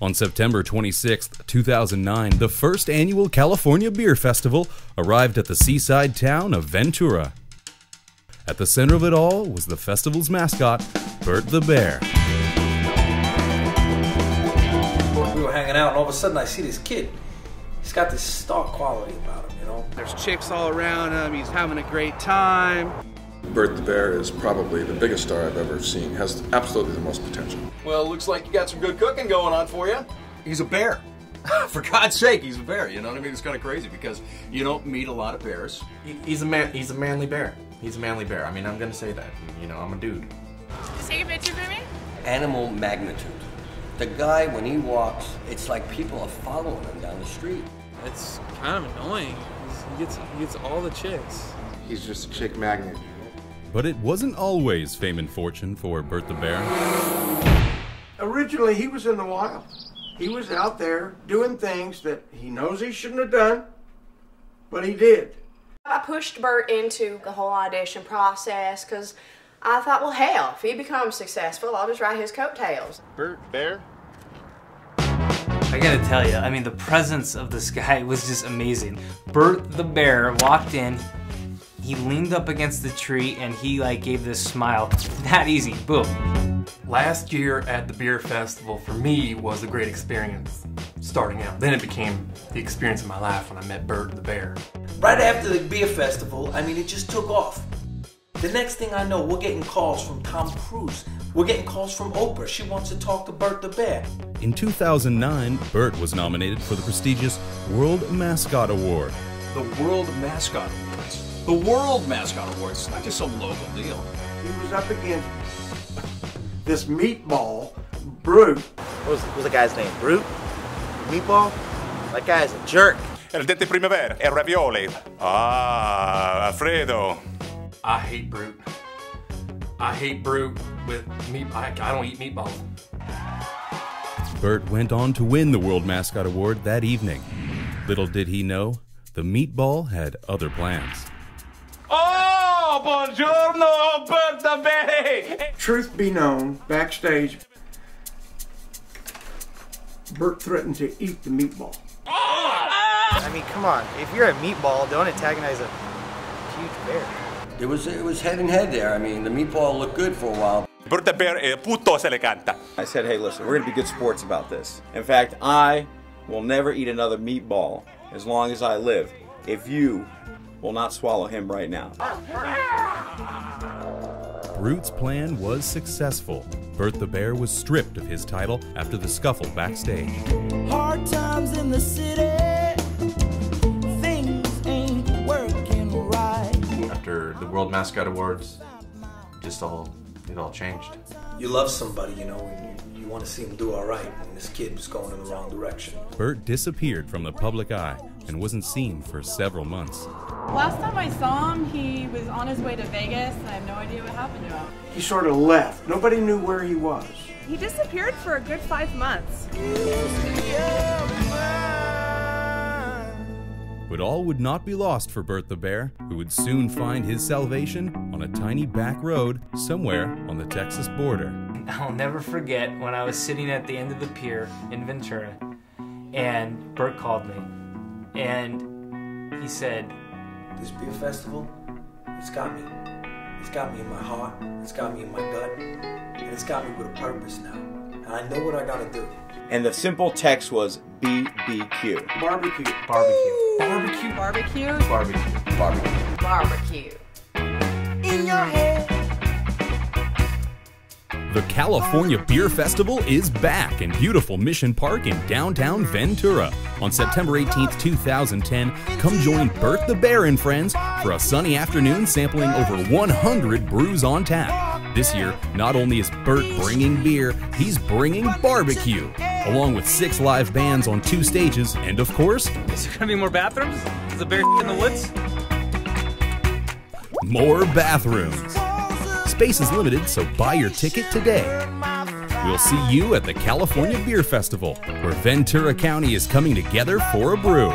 On September 26, 2009, the first annual California Beer Festival arrived at the seaside town of Ventura. At the center of it all was the festival's mascot, Burt the Bear. We were hanging out and all of a sudden I see this kid. He's got this star quality about him, you know? There's chicks all around him, he's having a great time. Burt the Bear is probably the biggest star I've ever seen, has absolutely the most potential. Well, looks like you got some good cooking going on for you. He's a bear. For God's sake, he's a bear, you know what I mean? It's kind of crazy because you don't meet a lot of bears. He's a manly bear. He's a manly bear. I mean, I'm gonna say that. You know, I'm a dude. Just take a picture for me? Animal magnitude. The guy, when he walks, it's like people are following him down the street. It's kind of annoying. He gets all the chicks. He's just a chick magnet. But it wasn't always fame and fortune for Burt the Bear. Originally, he was in the wild. He was out there doing things that he knows he shouldn't have done, but he did. I pushed Burt into the whole audition process because I thought, well, hell, if he becomes successful, I'll just ride his coattails. Burt Bear? I gotta tell you, I mean, the presence of this guy was just amazing. Burt the Bear walked in, he leaned up against the tree, and he like gave this smile. That easy, boom. Last year at the beer festival for me was a great experience starting out. Then it became the experience of my life when I met Burt the Bear. Right after the beer festival, I mean, it just took off. The next thing I know, we're getting calls from Tom Cruise. We're getting calls from Oprah. She wants to talk to Burt the Bear. In 2009, Burt was nominated for the prestigious World Mascot Award. The World Mascot Awards. The World Mascot Awards. It's not just some local deal. He was up against this meatball, Brute. What was the guy's name? Brute? Meatball? That guy's a jerk. El dente primavera, el ravioli. Ah, Alfredo. I hate Brute. I hate Brute with meat. I don't eat meatballs. Burt went on to win the World Mascot Award that evening. Little did he know, the meatball had other plans. Oh, buongiorno, Burt the Bear! Truth be known, backstage, Burt threatened to eat the meatball. I mean, come on. If you're a meatball, don't antagonize a huge bear. It was head and head there. I mean, the meatball looked good for a while. Burt the Bear, puto se le canta. I said, hey, listen, we're going to be good sports about this. In fact, I will never eat another meatball as long as I live if you will not swallow him right now. Brute's plan was successful. Burt the Bear was stripped of his title after the scuffle backstage. Hard times in the city, things ain't working right. After the World Mascot Awards, it all changed. You love somebody, you know, and you want to see him do all right, and this kid was going in the wrong direction. Burt disappeared from the public eye and wasn't seen for several months. Last time I saw him, he was on his way to Vegas, and I have no idea what happened to him. He sort of left. Nobody knew where he was. He disappeared for a good 5 months. But all would not be lost for Burt the Bear, who would soon find his salvation on a tiny back road somewhere on the Texas border. I'll never forget when I was sitting at the end of the pier in Ventura, and Burt called me, and he said, this beer festival, it's got me. It's got me in my heart, it's got me in my gut, and it's got me with a purpose now. And I know what I gotta do. And the simple text was BBQ. Barbecue. Barbecue. Barbecue. Barbecue. Barbecue. Barbecue. Barbecue. In your head. The California Beer Festival is back in beautiful Mission Park in downtown Ventura. On September 18th, 2010, come join Burt the Bear and friends for a sunny afternoon sampling over 100 brews on tap. This year, not only is Burt bringing beer, he's bringing barbecue, along with 6 live bands on 2 stages, and of course, Is there gonna be more bathrooms? Is the bear in the woods? more bathrooms. Space is limited, so buy your ticket today. We'll see you at the California Beer Festival, where Ventura County is coming together for a brew.